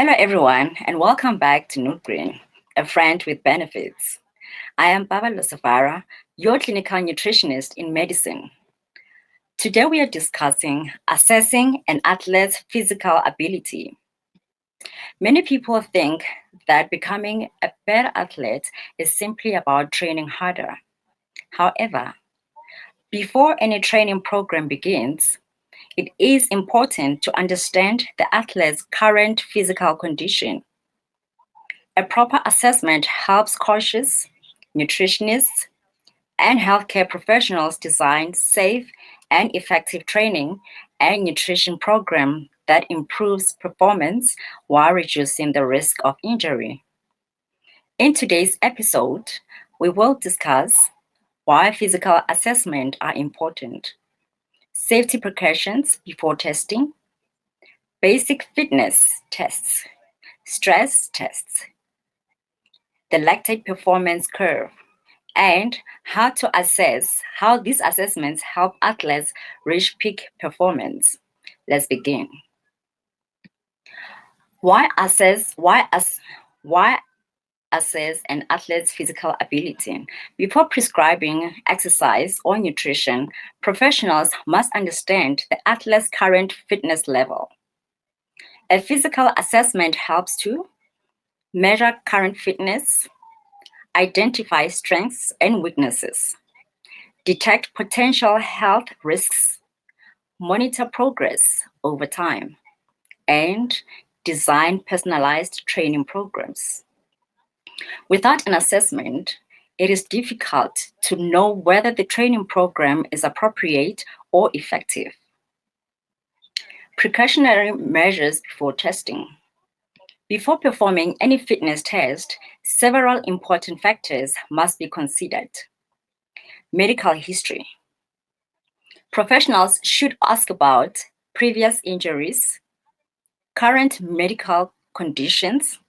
Hello, everyone, and welcome back to Nude, a friend with benefits. I am Baba Losavara, your clinical nutritionist in medicine. Today, we are discussing assessing an athlete's physical ability. Many people think that becoming a better athlete is simply about training harder. However, before any training program begins, it is important to understand the athlete's current physical condition. A proper assessment helps coaches, nutritionists, and healthcare professionals design safe and effective training and nutrition program that improves performance while reducing the risk of injury. In today's episode, we will discuss why physical assessment are important, safety precautions before testing, basic fitness tests, stress tests, the lactate performance curve, and how to assess how these assessments help athletes reach peak performance. Let's begin. Why assess why as why assess an athlete's physical ability? Before prescribing exercise or nutrition, professionals must understand the athlete's current fitness level. A physical assessment helps to measure current fitness, identify strengths and weaknesses, detect potential health risks, monitor progress over time, and design personalized training programs. Without an assessment, it is difficult to know whether the training program is appropriate or effective. Precautionary measures before testing. Before performing any fitness test, several important factors must be considered. Medical history. Professionals should ask about previous injuries, current medical conditions,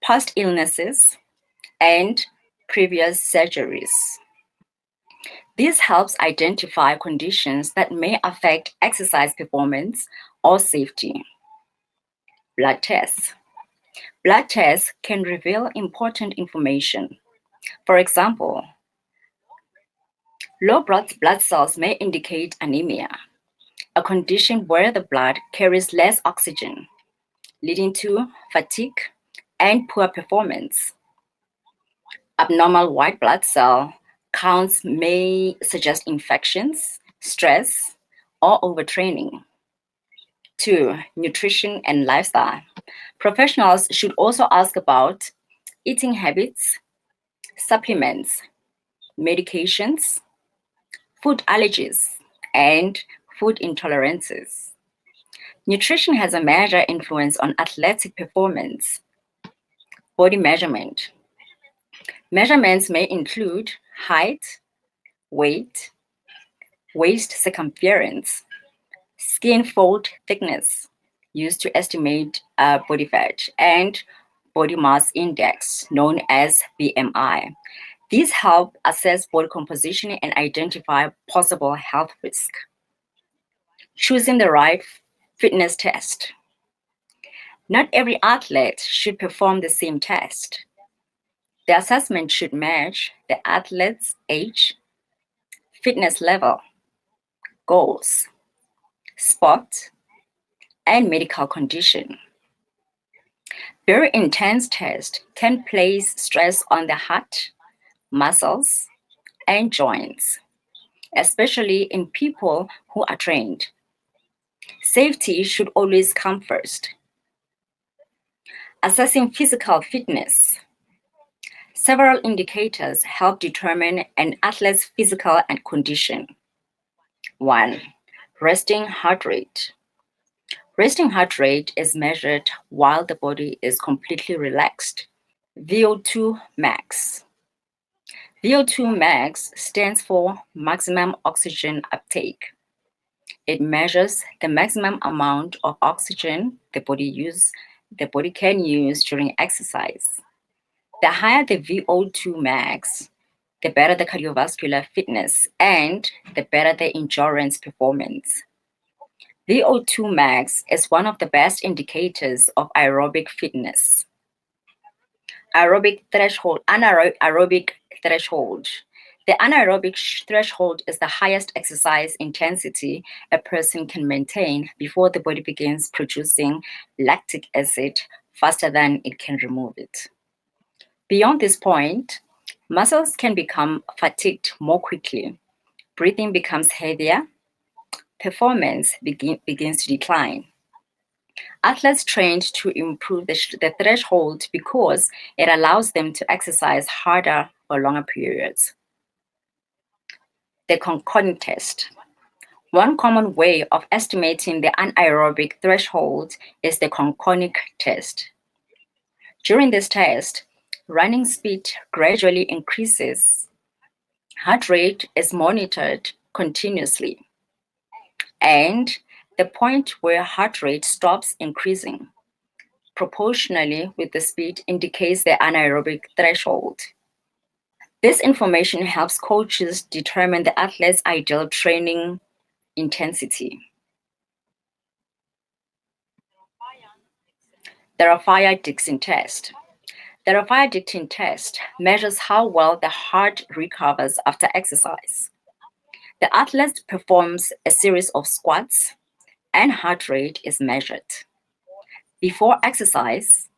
past illnesses, and previous surgeries. This helps identify conditions that may affect exercise performance or safety. Blood tests. Blood tests can reveal important information. For example, low blood cells may indicate anemia, a condition where the blood carries less oxygen, leading to fatigue and poor performance. Abnormal white blood cell counts may suggest infections, stress, or overtraining. 2. Nutrition and lifestyle. Professionals should also ask about eating habits, supplements, medications, food allergies, and food intolerances. Nutrition has a major influence on athletic performance. Body measurement. Measurements may include height, weight, waist circumference, skin fold thickness, used to estimate body fat, and body mass index, known as BMI. These help assess body composition and identify possible health risk. Choosing the right fitness test. Not every athlete should perform the same test. The assessment should match the athlete's age, fitness level, goals, sport, and medical condition. Very intense tests can place stress on the heart, muscles, and joints, especially in people who are trained. Safety should always come first. Assessing physical fitness. Several indicators help determine an athlete's physical and condition. 1. Resting heart rate. Resting heart rate is measured while the body is completely relaxed. VO2 max. VO2 max stands for maximum oxygen uptake. It measures the maximum amount of oxygen the body can use during exercise. The higher the VO2 max, the better the cardiovascular fitness and the better the endurance performance. VO2 max is one of the best indicators of aerobic fitness. Anaerobic threshold. The anaerobic threshold is the highest exercise intensity a person can maintain before the body begins producing lactic acid faster than it can remove it. Beyond this point, muscles can become fatigued more quickly, breathing becomes heavier, performance begins to decline. Athletes trained to improve the threshold because it allows them to exercise harder for longer periods. The concordant test. One common way of estimating the anaerobic threshold is the concordant test. During this test, running speed gradually increases. Heart rate is monitored continuously, and the point where heart rate stops increasing proportionally with the speed indicates the anaerobic threshold. This information helps coaches determine the athlete's ideal training intensity. The Raphael-Dixon test. The Raphael-Dixon test measures how well the heart recovers after exercise. The athlete performs a series of squats and heart rate is measured. Before exercise,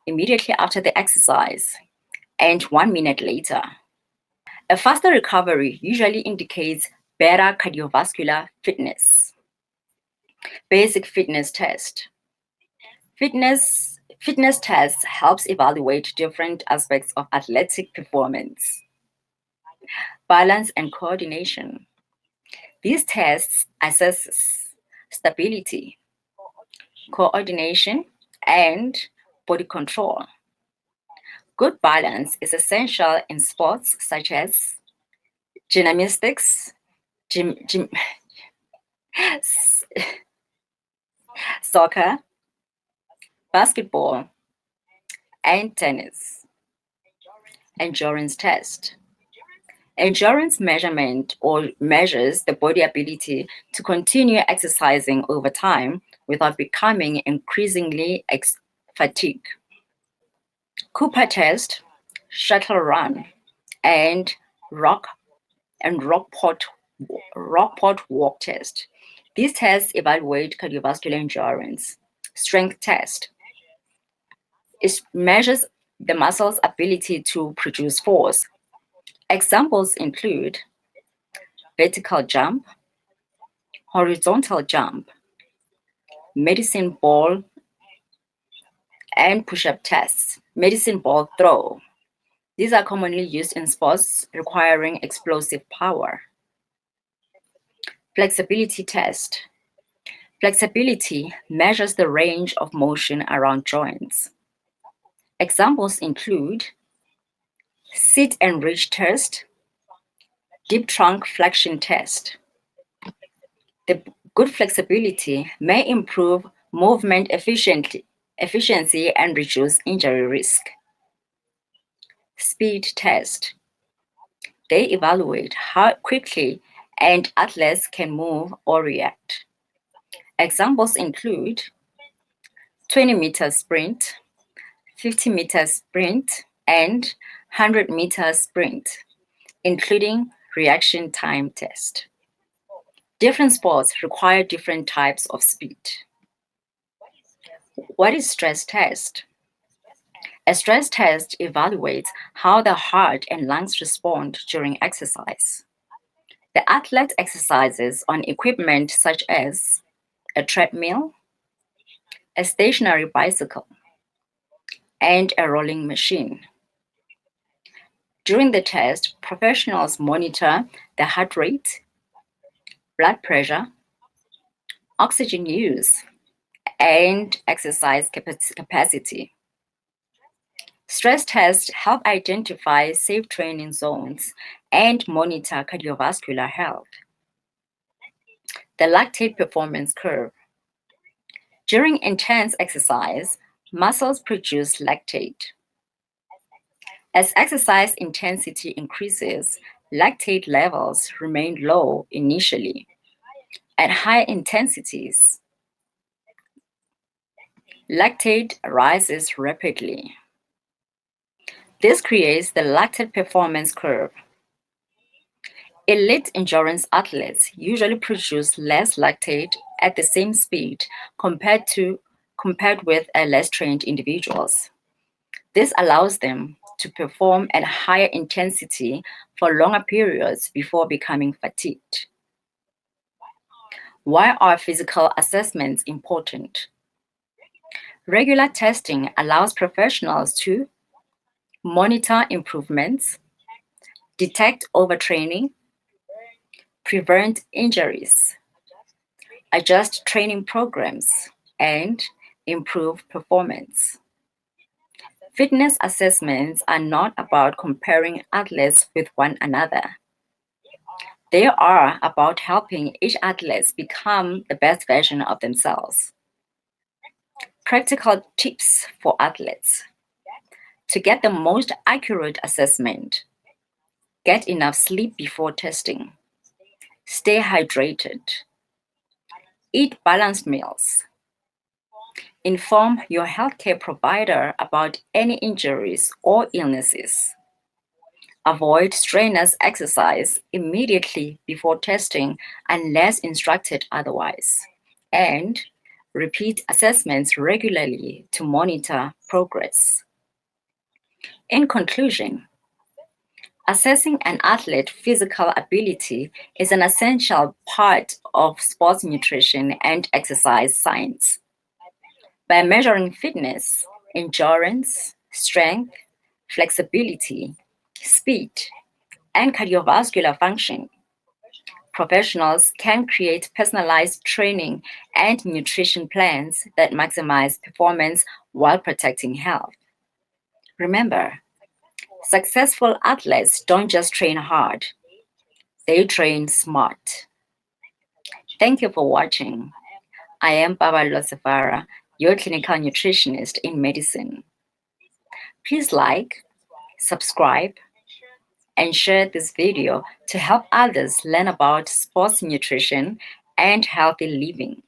immediately after the exercise, and 1 minute later. A faster recovery usually indicates better cardiovascular fitness. Basic fitness test. Fitness tests helps evaluate different aspects of athletic performance. Balance and coordination. These tests assess stability, coordination, and body control. Good balance is essential in sports such as gymnastics, soccer, basketball, and tennis. Endurance test. Endurance measurement measures the body ability to continue exercising over time without becoming increasingly fatigued. Cooper test, shuttle run, and Rockport walk test. These tests evaluate cardiovascular endurance. Strength test. It measures the muscle's ability to produce force. Examples include vertical jump, horizontal jump, medicine ball, and push-up tests. Medicine ball throw. These are commonly used in sports requiring explosive power. Flexibility test. Flexibility measures the range of motion around joints. Examples include sit and reach test, deep trunk flexion test. The good flexibility may improve movement efficiency and reduce injury risk. Speed test. They evaluate how quickly and athletes can move or react. Examples include 20-meter sprint, 50-meter sprint, and 100-meter sprint, including reaction time test. Different sports require different types of speed. What is stress test? A stress test evaluates how the heart and lungs respond during exercise. The athlete exercises on equipment such as a treadmill, a stationary bicycle, and a rolling machine. During the test, professionals monitor the heart rate, blood pressure, oxygen use, and exercise capacity. Stress tests help identify safe training zones and monitor cardiovascular health. The lactate performance curve. During intense exercise, muscles produce lactate. As exercise intensity increases, lactate levels remain low initially, At high intensities, lactate rises rapidly. This creates the lactate performance curve. Elite endurance athletes usually produce less lactate at the same speed compared with less trained individuals. This allows them to perform at higher intensity for longer periods before becoming fatigued. Why are physical assessments important? Regular testing allows professionals to monitor improvements, detect overtraining, prevent injuries, adjust training programs, and improve performance. Fitness assessments are not about comparing athletes with one another. They are about helping each athlete become the best version of themselves. Practical tips for athletes. To get the most accurate assessment, get enough sleep before testing. Stay hydrated. Eat balanced meals. Inform your healthcare provider about any injuries or illnesses. Avoid strenuous exercise immediately before testing unless instructed otherwise. And repeat assessments regularly to monitor progress. In conclusion, assessing an athlete's physical ability is an essential part of sports nutrition and exercise science. By measuring fitness, endurance, strength, flexibility, speed, and cardiovascular function, professionals can create personalized training and nutrition plans that maximize performance while protecting health. Remember, successful athletes don't just train hard, they train smart. Thank you for watching. I am Baba Losifara, your clinical nutritionist in medicine. Please like, subscribe, and share this video to help others learn about sports nutrition and healthy living.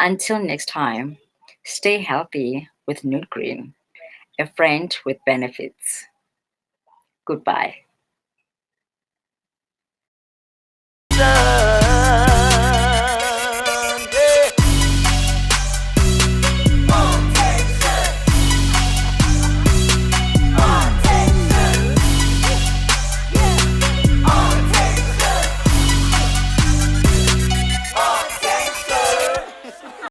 Until next time, stay healthy with Nude, a friend with benefits. Goodbye.